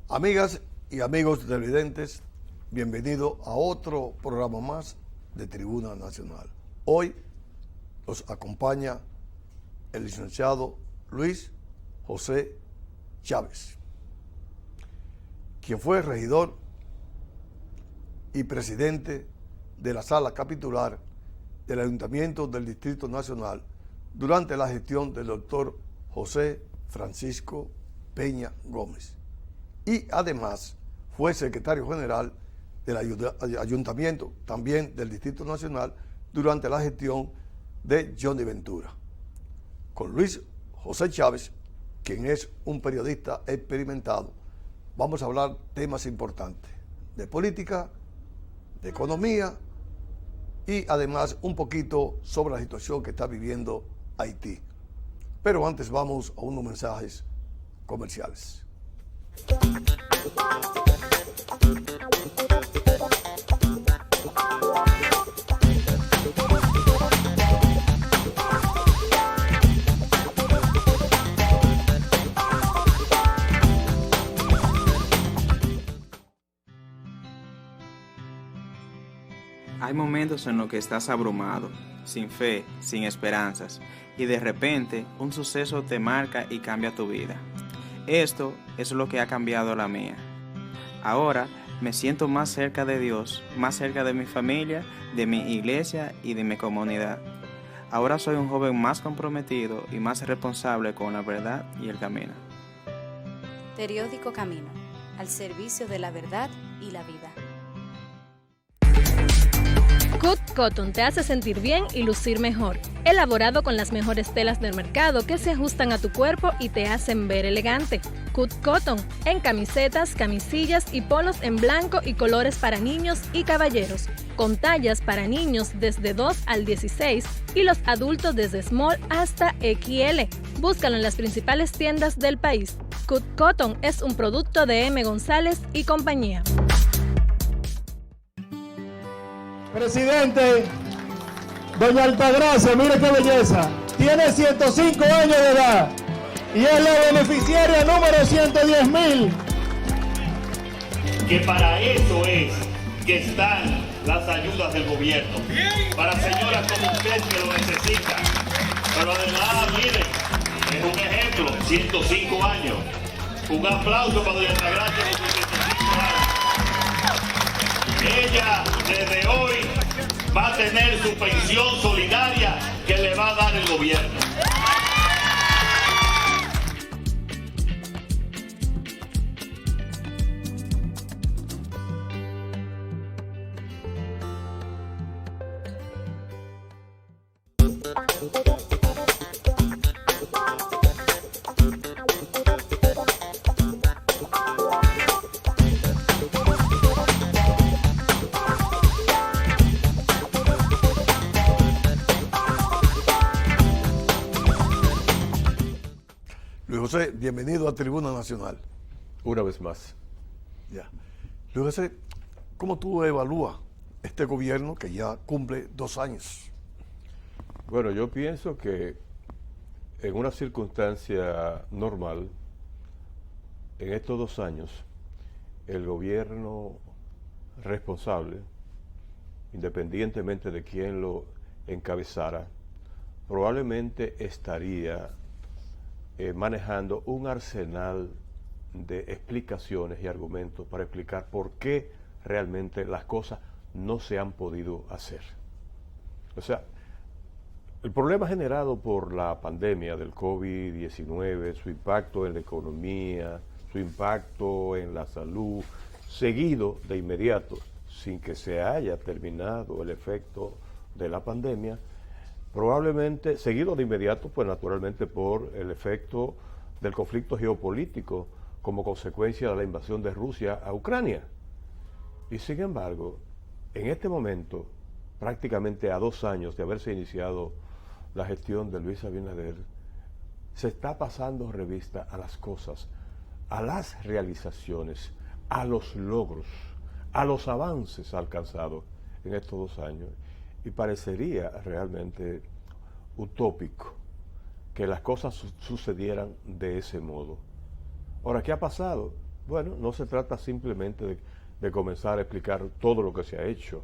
Amigas y amigos televidentes, bienvenido a otro programa más de Tribuna Nacional. Hoy nos acompaña el licenciado Luis José Chávez, quien fue regidor y presidente de la Sala Capitular del Ayuntamiento del Distrito Nacional durante la gestión del doctor José Francisco Peña Gómez. Y además fue secretario general del Ayuntamiento, también del Distrito Nacional, durante la gestión de Johnny Ventura. Con Luis José Chávez, quien es un periodista experimentado, vamos a hablar temas importantes de política, de economía y además un poquito sobre la situación que está viviendo Haití. Pero antes vamos a unos mensajes comerciales. Hay momentos en los que estás abrumado, sin fe, sin esperanzas, y de repente un suceso te marca y cambia tu vida. Esto es lo que ha cambiado la mía. Ahora me siento más cerca de Dios, más cerca de mi familia, de mi iglesia y de mi comunidad. Ahora soy un joven más comprometido y más responsable con la verdad y el camino. Periódico Camino, al servicio de la verdad y la vida. Cut Cotton te hace sentir bien y lucir mejor. Elaborado con las mejores telas del mercado que se ajustan a tu cuerpo y te hacen ver elegante. Cut Cotton en camisetas, camisillas y polos en blanco y colores para niños y caballeros, con tallas para niños desde 2 al 16 y los adultos desde small hasta XL. Búscalo en las principales tiendas del país. Cut Cotton es un producto de M. González y compañía. Presidente, doña Altagracia, mire qué belleza, tiene 105 años de edad y es la beneficiaria número 110.000. Que para eso es que están las ayudas del gobierno, para señoras como usted que lo necesitan. Pero además, miren, es un ejemplo, 105 años. Un aplauso para doña Altagracia de sus 105 años. Ella desde hoy va a tener su pensión solidaria que le va a dar el gobierno. Luis José, bienvenido a Tribuna Nacional. Una vez más. Ya. Luis José, ¿cómo tú evalúas este gobierno que ya cumple 2 años? Bueno, yo pienso que en una circunstancia normal, en estos 2 años, el gobierno responsable, independientemente de quién lo encabezara, probablemente estaría manejando un arsenal de explicaciones y argumentos para explicar por qué realmente las cosas no se han podido hacer. O sea, el problema generado por la pandemia del COVID-19, su impacto en la economía, su impacto en la salud, seguido de inmediato, sin que se haya terminado el efecto de la pandemia, probablemente seguido de inmediato, pues naturalmente por el efecto del conflicto geopolítico como consecuencia de la invasión de Rusia a Ucrania. Y sin embargo, en este momento, prácticamente a 2 años de haberse iniciado la gestión de Luis Abinader, se está pasando revista a las cosas, a las realizaciones, a los logros, a los avances alcanzados en estos 2 años. Y parecería realmente utópico que las cosas sucedieran de ese modo. Ahora, ¿qué ha pasado? Bueno, no se trata simplemente de comenzar a explicar todo lo que se ha hecho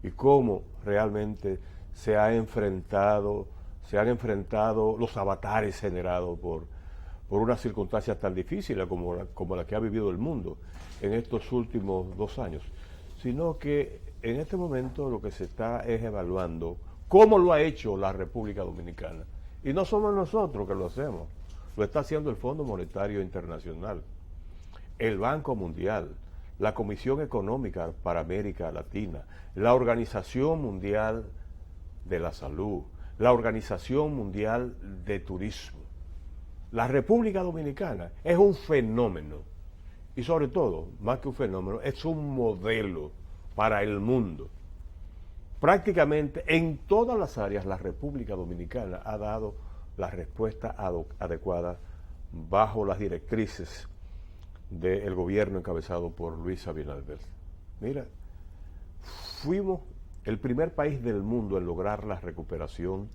y cómo realmente se han enfrentado los avatares generados por unas circunstancias tan difíciles como la que ha vivido el mundo en estos últimos 2 años, sino que en este momento lo que se está es evaluando cómo lo ha hecho la República Dominicana. Y no somos nosotros que lo hacemos, lo está haciendo el Fondo Monetario Internacional, el Banco Mundial, la Comisión Económica para América Latina, la Organización Mundial de la Salud, la Organización Mundial de Turismo. La República Dominicana es un fenómeno, y sobre todo, más que un fenómeno, es un modelo para el mundo. Prácticamente en todas las áreas la República Dominicana ha dado la respuesta adecuada bajo las directrices del gobierno encabezado por Luis Abinader. Mira, fuimos el primer país del mundo en lograr la recuperación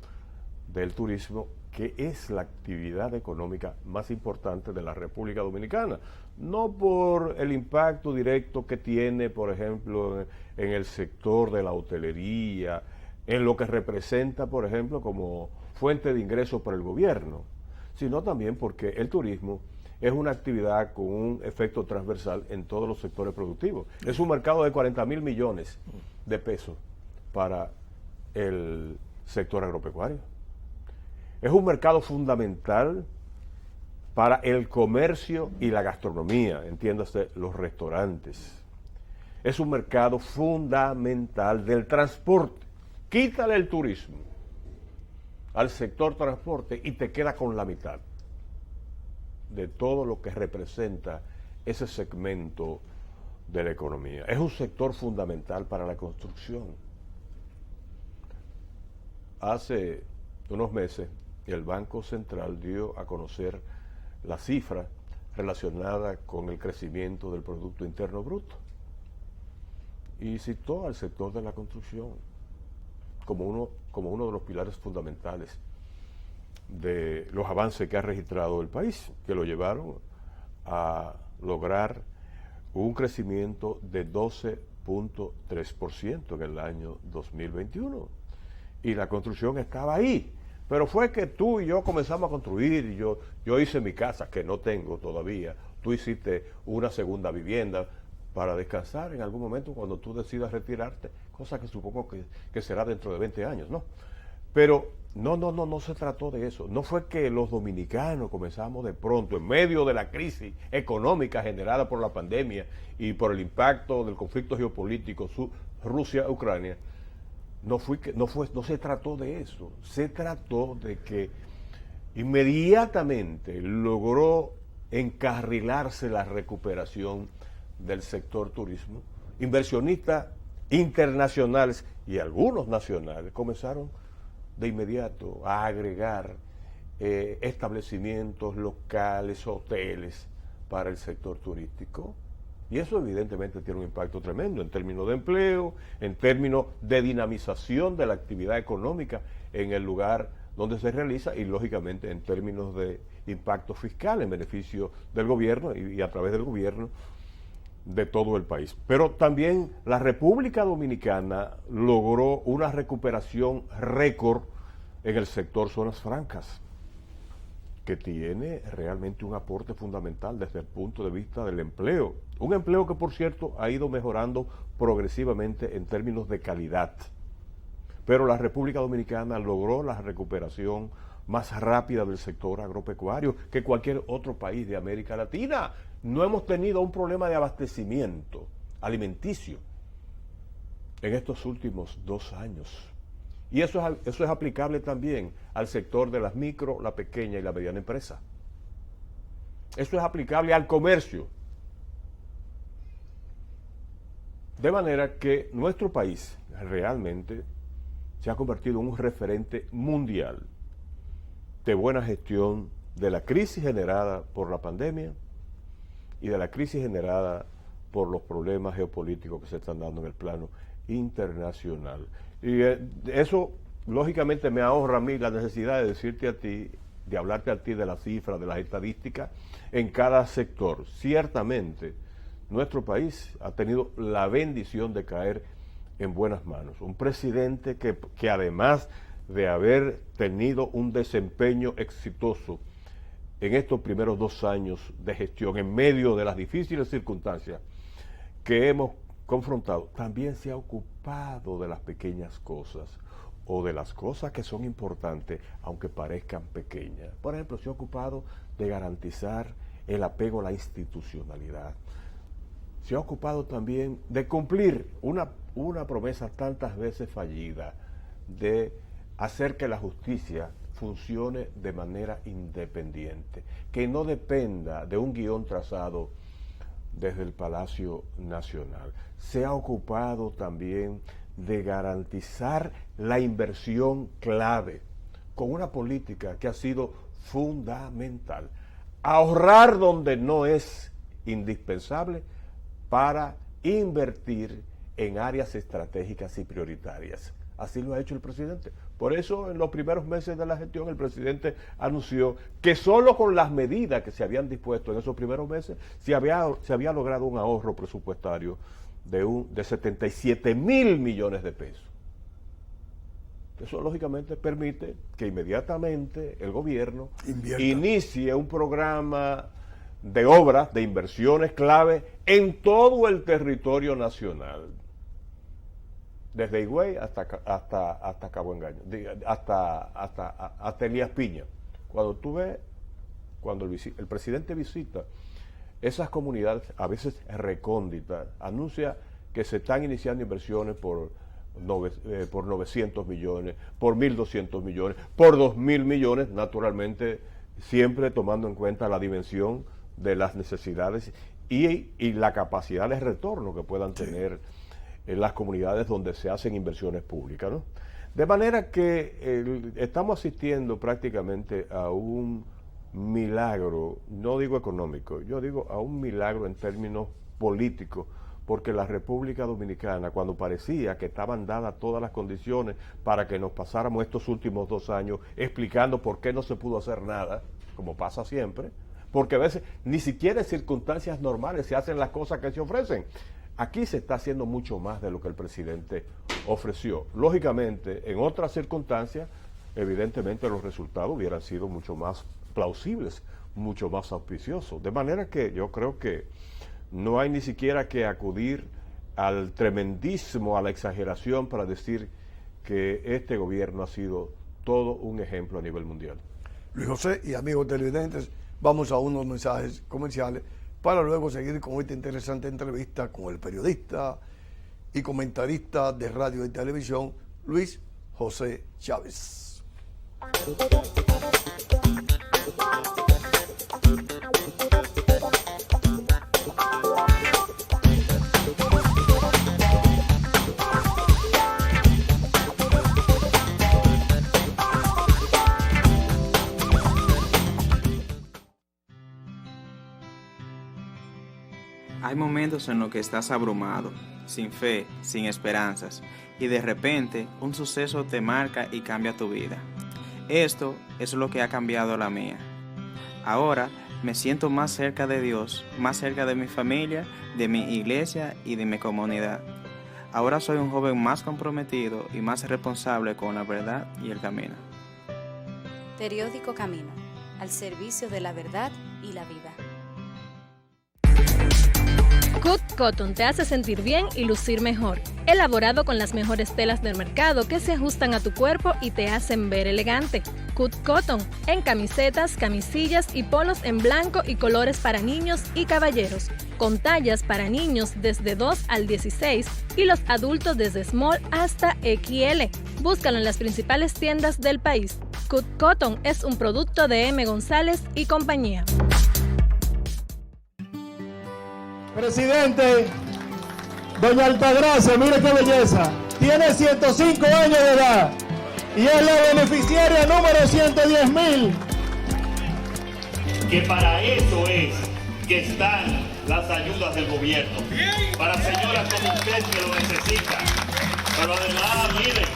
del turismo, que es la actividad económica más importante de la República Dominicana. No por el impacto directo que tiene, por ejemplo, en el sector de la hotelería, en lo que representa, por ejemplo, como fuente de ingresos para el gobierno, sino también porque el turismo es una actividad con un efecto transversal en todos los sectores productivos. Es un mercado de 40.000 millones de pesos para el sector agropecuario. Es un mercado fundamental para el comercio y la gastronomía, entiéndase, los restaurantes. Es un mercado fundamental del transporte. Quítale el turismo al sector transporte y te queda con la mitad de todo lo que representa ese segmento de la economía. Es un sector fundamental para la construcción. Hace unos meses el Banco Central dio a conocer la cifra relacionada con el crecimiento del Producto Interno Bruto y citó al sector de la construcción como uno de los pilares fundamentales de los avances que ha registrado el país, que lo llevaron a lograr un crecimiento de 12.3% en el año 2021. Y la construcción estaba ahí. Pero fue que tú y yo comenzamos a construir, y yo hice mi casa, que no tengo todavía, tú hiciste una segunda vivienda para descansar en algún momento cuando tú decidas retirarte, cosa que supongo que será dentro de 20 años, ¿no? Pero no se trató de eso. No fue que los dominicanos comenzamos de pronto, en medio de la crisis económica generada por la pandemia y por el impacto del conflicto geopolítico Rusia-Ucrania. No se trató de eso. Se trató de que inmediatamente logró encarrilarse la recuperación del sector turismo. Inversionistas internacionales y algunos nacionales comenzaron de inmediato a agregar establecimientos locales, hoteles para el sector turístico. Y eso evidentemente tiene un impacto tremendo en términos de empleo, en términos de dinamización de la actividad económica en el lugar donde se realiza y lógicamente en términos de impacto fiscal en beneficio del gobierno y a través del gobierno de todo el país. Pero también la República Dominicana logró una recuperación récord en el sector zonas francas, que tiene realmente un aporte fundamental desde el punto de vista del empleo. Un empleo que, por cierto, ha ido mejorando progresivamente en términos de calidad. Pero la República Dominicana logró la recuperación más rápida del sector agropecuario que cualquier otro país de América Latina. No hemos tenido un problema de abastecimiento alimenticio en estos últimos 2 años. Y eso es aplicable también al sector de las micro, la pequeña y la mediana empresa. Eso es aplicable al comercio. De manera que nuestro país realmente se ha convertido en un referente mundial de buena gestión de la crisis generada por la pandemia y de la crisis generada por los problemas geopolíticos que se están dando en el plano internacional. Y eso, lógicamente, me ahorra a mí la necesidad de decirte a ti, de hablarte a ti de las cifras, de las estadísticas en cada sector. Ciertamente, nuestro país ha tenido la bendición de caer en buenas manos. Un presidente que además de haber tenido un desempeño exitoso en estos primeros 2 años de gestión, en medio de las difíciles circunstancias que hemos confrontado, también se ha ocupado de las pequeñas cosas o de las cosas que son importantes, aunque parezcan pequeñas. Por ejemplo, se ha ocupado de garantizar el apego a la institucionalidad. Se ha ocupado también de cumplir una promesa tantas veces fallida, de hacer que la justicia funcione de manera independiente, que no dependa de un guión trazado desde el Palacio Nacional. Se ha ocupado también de garantizar la inversión clave, con una política que ha sido fundamental. Ahorrar donde no es indispensable para invertir en áreas estratégicas y prioritarias. Así lo ha hecho el presidente. Por eso, en los primeros meses de la gestión, el presidente anunció que solo con las medidas que se habían dispuesto en esos primeros meses se había logrado un ahorro presupuestario de 77.000 millones de pesos. Eso, lógicamente, permite que inmediatamente el gobierno inicie un programa de obras, de inversiones clave en todo el territorio nacional. Desde Higüey hasta Cabo Engaño, hasta Elías Piña. Cuando el presidente visita esas comunidades, a veces recónditas, anuncia que se están iniciando inversiones por 900 millones, por 1.200 millones, por 2.000 millones, naturalmente siempre tomando en cuenta la dimensión de las necesidades y la capacidad de retorno que puedan tener en las comunidades donde se hacen inversiones públicas, ¿no? De manera que estamos asistiendo prácticamente a un milagro, no digo económico, yo digo a un milagro en términos políticos, porque la República Dominicana, cuando parecía que estaban dadas todas las condiciones para que nos pasáramos estos últimos 2 años explicando por qué no se pudo hacer nada, como pasa siempre, porque a veces ni siquiera en circunstancias normales se hacen las cosas que se ofrecen. Aquí se está haciendo mucho más de lo que el presidente ofreció. Lógicamente, en otras circunstancias, evidentemente los resultados hubieran sido mucho más plausibles, mucho más auspiciosos. De manera que yo creo que no hay ni siquiera que acudir al tremendismo, a la exageración para decir que este gobierno ha sido todo un ejemplo a nivel mundial. Luis José y amigos televidentes, vamos a unos mensajes comerciales para luego seguir con esta interesante entrevista con el periodista y comentarista de radio y televisión, Luis José Chávez. Hay momentos en los que estás abrumado, sin fe, sin esperanzas, y de repente un suceso te marca y cambia tu vida. Esto es lo que ha cambiado la mía. Ahora me siento más cerca de Dios, más cerca de mi familia, de mi iglesia y de mi comunidad. Ahora soy un joven más comprometido y más responsable con la verdad y el camino. Periódico Camino, al servicio de la verdad y la vida. Cut Cotton te hace sentir bien y lucir mejor. Elaborado con las mejores telas del mercado que se ajustan a tu cuerpo y te hacen ver elegante. Cut Cotton en camisetas, camisillas y polos en blanco y colores para niños y caballeros. Con tallas para niños desde 2 al 16 y los adultos desde small hasta XL. Búscalo en las principales tiendas del país. Cut Cotton es un producto de M. González y compañía. Presidente, doña Altagracia, mire qué belleza, tiene 105 años de edad y es la beneficiaria número 110.000. Que para eso es que están las ayudas del gobierno. Para señoras como usted que lo necesita. Pero además, miren,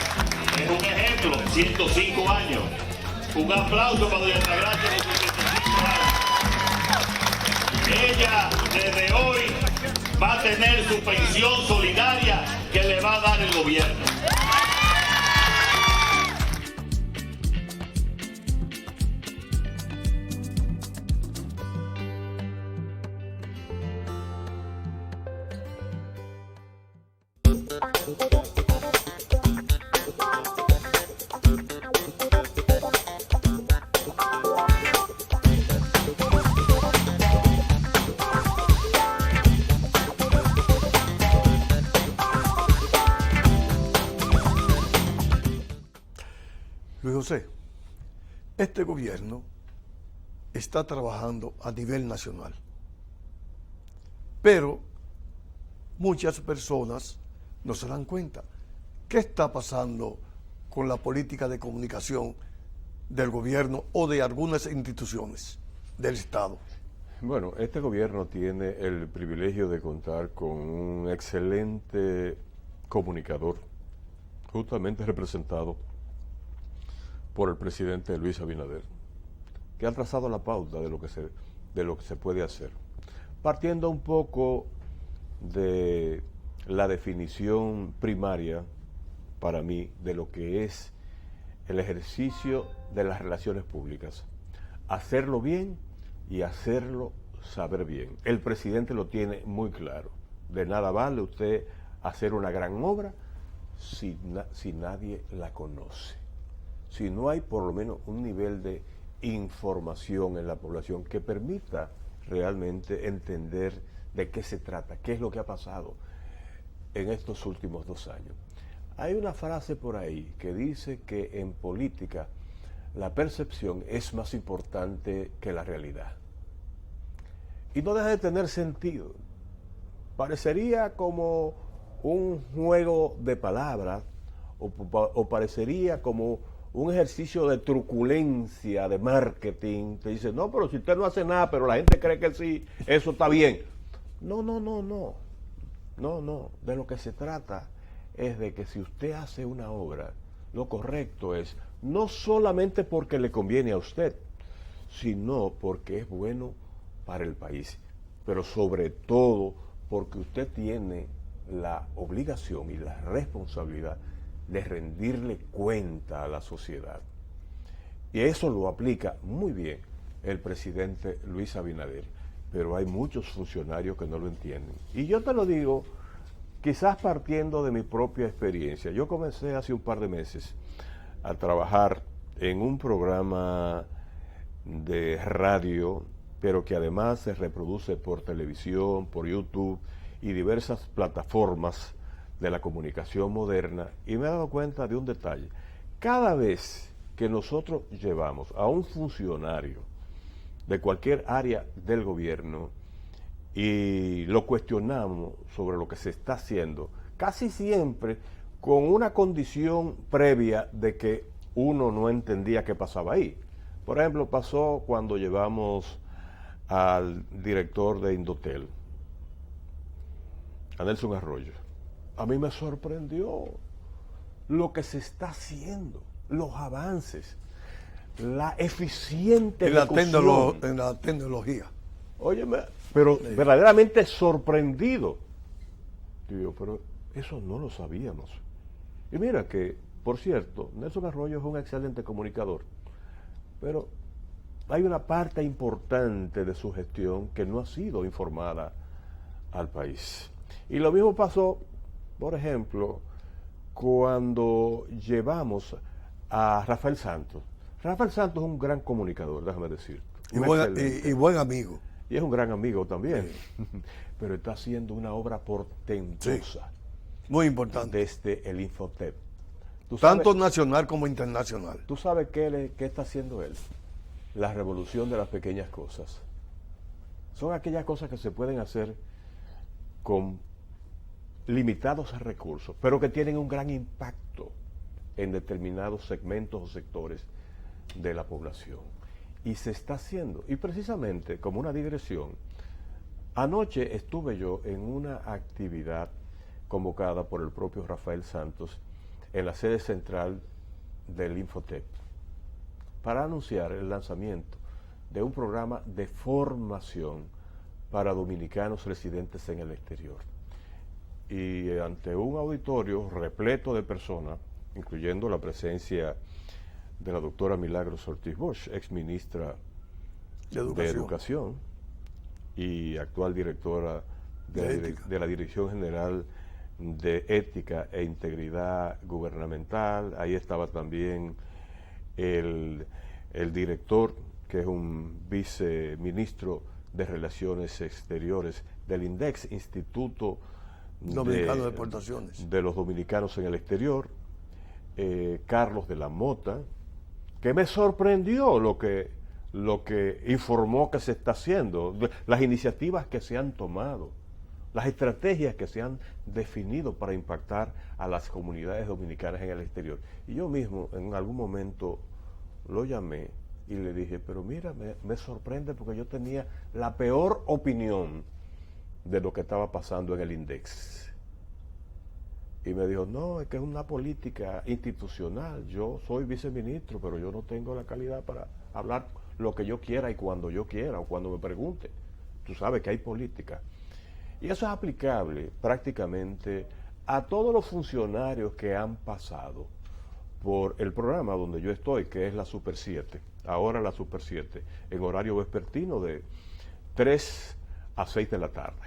es un ejemplo, 105 años. Un aplauso para doña Altagracia de sus 105 años. Ella desde hoy va a tener su pensión solidaria que le va a dar el gobierno. Luis José, este gobierno está trabajando a nivel nacional, pero muchas personas no se dan cuenta. ¿Qué está pasando con la política de comunicación del gobierno o de algunas instituciones del Estado? Bueno, este gobierno tiene el privilegio de contar con un excelente comunicador, justamente representado por el presidente Luis Abinader, que ha trazado la pauta de lo que se puede hacer. Partiendo un poco de la definición primaria, para mí, de lo que es el ejercicio de las relaciones públicas. Hacerlo bien y hacerlo saber bien. El presidente lo tiene muy claro. De nada vale usted hacer una gran obra si nadie la conoce. Si no hay por lo menos un nivel de información en la población que permita realmente entender de qué se trata, qué es lo que ha pasado en estos últimos 2 años. Hay una frase por ahí que dice que en política la percepción es más importante que la realidad. Y no deja de tener sentido. Parecería como un juego de palabras o parecería como un ejercicio de truculencia, de marketing. Te dice, no, pero si usted no hace nada, pero la gente cree que sí, eso está bien. No. De lo que se trata es de que si usted hace una obra, lo correcto es, no solamente porque le conviene a usted, sino porque es bueno para el país, pero sobre todo porque usted tiene la obligación y la responsabilidad de rendirle cuenta a la sociedad. Y eso lo aplica muy bien el presidente Luis Abinader, pero hay muchos funcionarios que no lo entienden. Y yo te lo digo, quizás partiendo de mi propia experiencia. Yo comencé hace un par de meses a trabajar en un programa de radio, pero que además se reproduce por televisión, por YouTube y diversas plataformas de la comunicación moderna, y me he dado cuenta de un detalle. Cada vez que nosotros llevamos a un funcionario de cualquier área del gobierno y lo cuestionamos sobre lo que se está haciendo, casi siempre con una condición previa de que uno no entendía qué pasaba ahí. Por ejemplo, pasó cuando llevamos al director de Indotel, a Nelson Arroyo. A mí me sorprendió lo que se está haciendo, los avances, la eficiente en la tecnología. Óyeme, pero verdaderamente sorprendido. Digo, pero eso no lo sabíamos. Y mira que, por cierto, Nelson Arroyo es un excelente comunicador, pero hay una parte importante de su gestión que no ha sido informada al país. Y lo mismo pasó, por ejemplo, cuando llevamos a Rafael Santos. Rafael Santos es un gran comunicador, déjame decir. Y buen amigo. Y es un gran amigo también. Sí. Pero está haciendo una obra portentosa. Sí. Muy importante. Desde el Infotep. Tanto nacional como internacional. ¿Tú sabes qué está haciendo él? La revolución de las pequeñas cosas. Son aquellas cosas que se pueden hacer con limitados recursos, pero que tienen un gran impacto en determinados segmentos o sectores de la población. Y se está haciendo. Y precisamente, como una digresión, anoche estuve yo en una actividad convocada por el propio Rafael Santos en la sede central del Infotep para anunciar el lanzamiento de un programa de formación para dominicanos residentes en el exterior. Y ante un auditorio repleto de personas, incluyendo la presencia de la doctora Milagros Ortiz Bosch, ex ministra de Educación y actual directora de la Dirección General de Ética e Integridad Gubernamental. Ahí estaba también el director, que es un viceministro de Relaciones Exteriores del INDEX, Instituto Dominicano de Exportaciones, de los Dominicanos en el Exterior, Carlos de la Mota, que me sorprendió lo que informó que se está haciendo, las iniciativas que se han tomado, las estrategias que se han definido para impactar a las comunidades dominicanas en el exterior. Y yo mismo en algún momento lo llamé y le dije, pero mira, me sorprende porque yo tenía la peor opinión de lo que estaba pasando en el INDEX. Y me dijo, no, es que es una política institucional. Yo soy viceministro, pero yo no tengo la calidad para hablar lo que yo quiera y cuando yo quiera o cuando me pregunte. Tú sabes que hay política. Y eso es aplicable prácticamente a todos los funcionarios que han pasado por el programa donde yo estoy, que es la Super 7, ahora la Super 7, en horario vespertino de 3 a 6 de la tarde.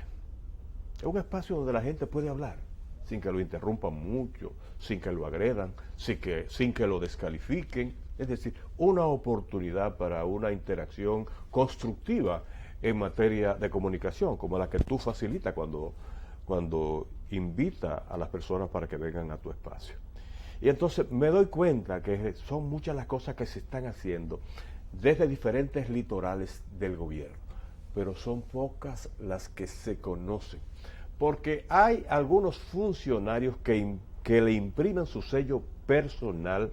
Es un espacio donde la gente puede hablar, sin que lo interrumpan mucho, sin que lo agredan, sin que lo descalifiquen. Es decir, una oportunidad para una interacción constructiva en materia de comunicación, como la que tú facilitas cuando invita a las personas para que vengan a tu espacio. Y entonces me doy cuenta que son muchas las cosas que se están haciendo desde diferentes litorales del gobierno, pero son pocas las que se conocen, porque hay algunos funcionarios que le imprimen su sello personal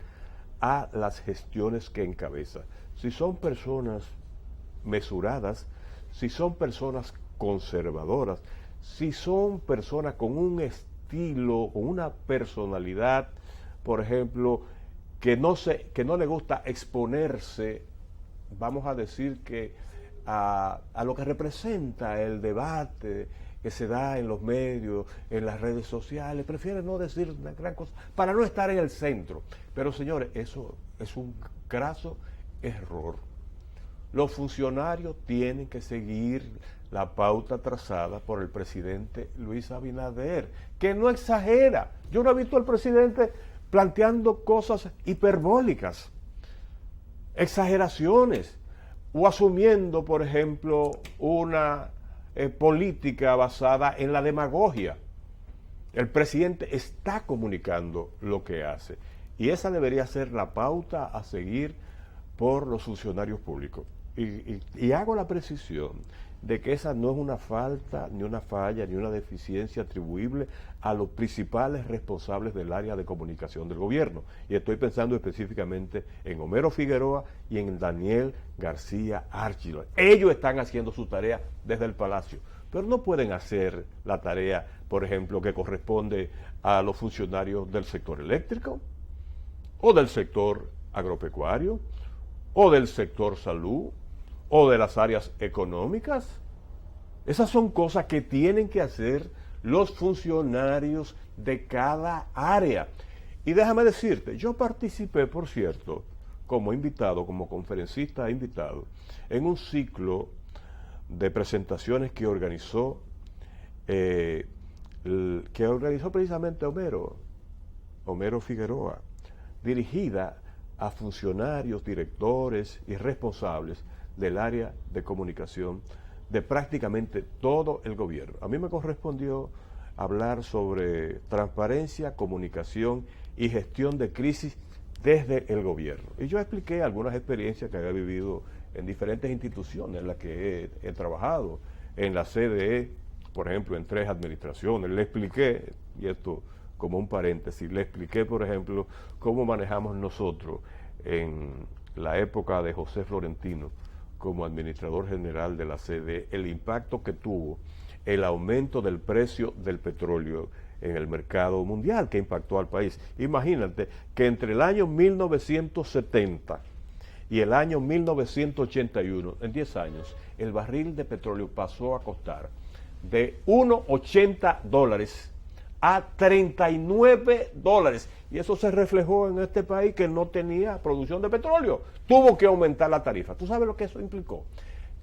a las gestiones que encabeza. Si son personas mesuradas, si son personas conservadoras, si son personas con un estilo, con una personalidad, por ejemplo, que no le gusta exponerse, vamos a decir que a lo que representa el debate que se da en los medios, en las redes sociales, prefiere no decir una gran cosa para no estar en el centro. Pero señores, eso es un graso error. Los funcionarios tienen que seguir la pauta trazada por el presidente Luis Abinader, que no exagera. Yo no he visto al presidente planteando cosas hiperbólicas, exageraciones, o asumiendo, por ejemplo, una política basada en la demagogia. El presidente está comunicando lo que hace, y esa debería ser la pauta a seguir por los funcionarios públicos. Y hago la precisión de que esa no es una falta, ni una falla, ni una deficiencia atribuible a los principales responsables del área de comunicación del gobierno. Y estoy pensando específicamente en Homero Figueroa y en Daniel García Archila. Ellos están haciendo su tarea desde el Palacio, pero no pueden hacer la tarea, por ejemplo, que corresponde a los funcionarios del sector eléctrico, o del sector agropecuario, o del sector salud, o de las áreas económicas. Esas son cosas que tienen que hacer los funcionarios de cada área. Y déjame decirte, yo participé, por cierto, como invitado, como conferencista invitado, en un ciclo de presentaciones que organizó precisamente Homero Figueroa, dirigida a funcionarios, directores y responsables del área de comunicación de prácticamente todo el gobierno. A mí me correspondió hablar sobre transparencia, comunicación y gestión de crisis desde el gobierno. Y yo expliqué algunas experiencias que había vivido en diferentes instituciones en las que he trabajado, en la CDE, por ejemplo, en 3 administraciones. Le expliqué, y esto como un paréntesis, le expliqué, por ejemplo, cómo manejamos nosotros en la época de José Florentino como administrador general de la CDE, el impacto que tuvo el aumento del precio del petróleo en el mercado mundial, que impactó al país. Imagínate que entre el año 1970 y el año 1981, en 10 años, el barril de petróleo pasó a costar de $1.80 a $39. Y eso se reflejó en este país que no tenía producción de petróleo. Tuvo que aumentar la tarifa. ¿Tú sabes lo que eso implicó?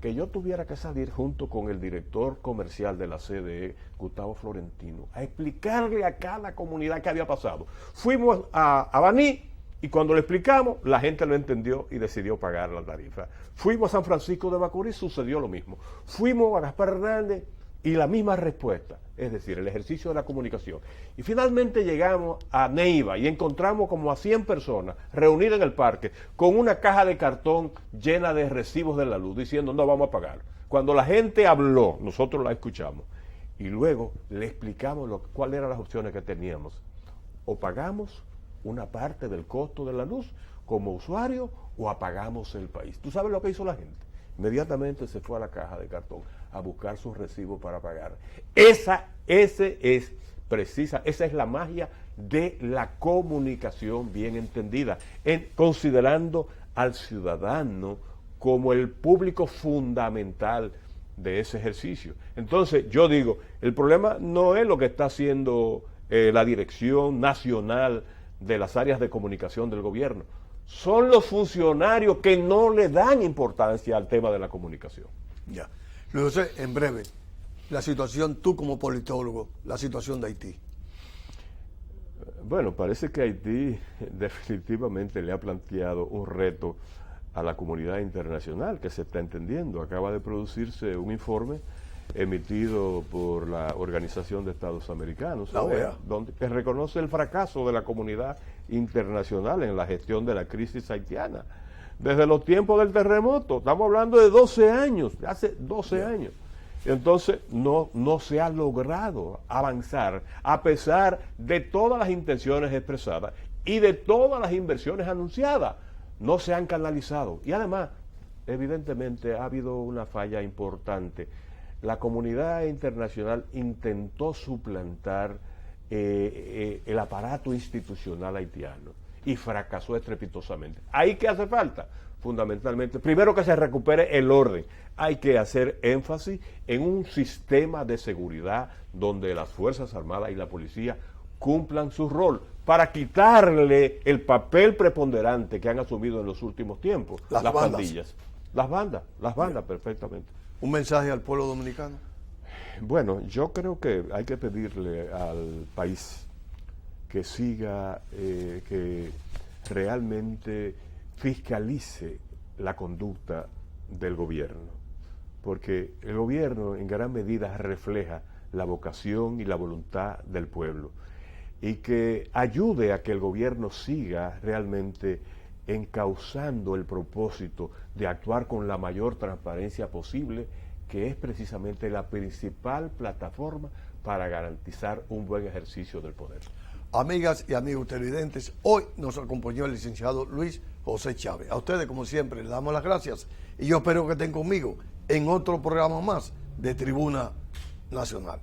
Que yo tuviera que salir junto con el director comercial de la CDE, Gustavo Florentino, a explicarle a cada comunidad qué había pasado. Fuimos a Baní y cuando le explicamos, la gente lo entendió y decidió pagar la tarifa. Fuimos a San Francisco de Macorís, sucedió lo mismo. Fuimos a Gaspar Hernández y la misma respuesta, es decir, el ejercicio de la comunicación. Y finalmente llegamos a Neiva y encontramos como a 100 personas reunidas en el parque con una caja de cartón llena de recibos de la luz diciendo no vamos a pagar. Cuando la gente habló, nosotros la escuchamos y luego le explicamos cuáles eran las opciones que teníamos. O pagamos una parte del costo de la luz como usuario o apagamos el país. ¿Tú sabes lo que hizo la gente? Inmediatamente se fue a la caja de cartón a buscar sus recibos para pagar. Esa es la magia de la comunicación bien entendida, considerando al ciudadano como el público fundamental de ese ejercicio. Entonces, yo digo, el problema no es lo que está haciendo la Dirección Nacional de las Áreas de Comunicación del gobierno, son los funcionarios que no le dan importancia al tema de la comunicación. Ya. Luis José, en breve, la situación, tú como politólogo, la situación de Haití. Bueno, parece que Haití definitivamente le ha planteado un reto a la comunidad internacional que se está entendiendo. Acaba de producirse un informe emitido por la Organización de Estados Americanos, donde que reconoce el fracaso de la comunidad internacional en la gestión de la crisis haitiana. Desde los tiempos del terremoto, estamos hablando de 12 años, hace 12 años. Entonces no se ha logrado avanzar a pesar de todas las intenciones expresadas y de todas las inversiones anunciadas. No se han canalizado. Y además, evidentemente, ha habido una falla importante. La comunidad internacional intentó suplantar el aparato institucional haitiano y fracasó estrepitosamente. ¿Ahí qué hace falta? Fundamentalmente, primero que se recupere el orden. Hay que hacer énfasis en un sistema de seguridad donde las Fuerzas Armadas y la policía cumplan su rol para quitarle el papel preponderante que han asumido en los últimos tiempos las pandillas. Las bandas, perfectamente. ¿Un mensaje al pueblo dominicano? Bueno, yo creo que hay que pedirle al país que siga, que realmente fiscalice la conducta del gobierno, porque el gobierno en gran medida refleja la vocación y la voluntad del pueblo, y que ayude a que el gobierno siga realmente encauzando el propósito de actuar con la mayor transparencia posible, que es precisamente la principal plataforma para garantizar un buen ejercicio del poder. Amigas y amigos televidentes, hoy nos acompañó el licenciado Luis José Chávez. A ustedes, como siempre, les damos las gracias y yo espero que estén conmigo en otro programa más de Tribuna Nacional.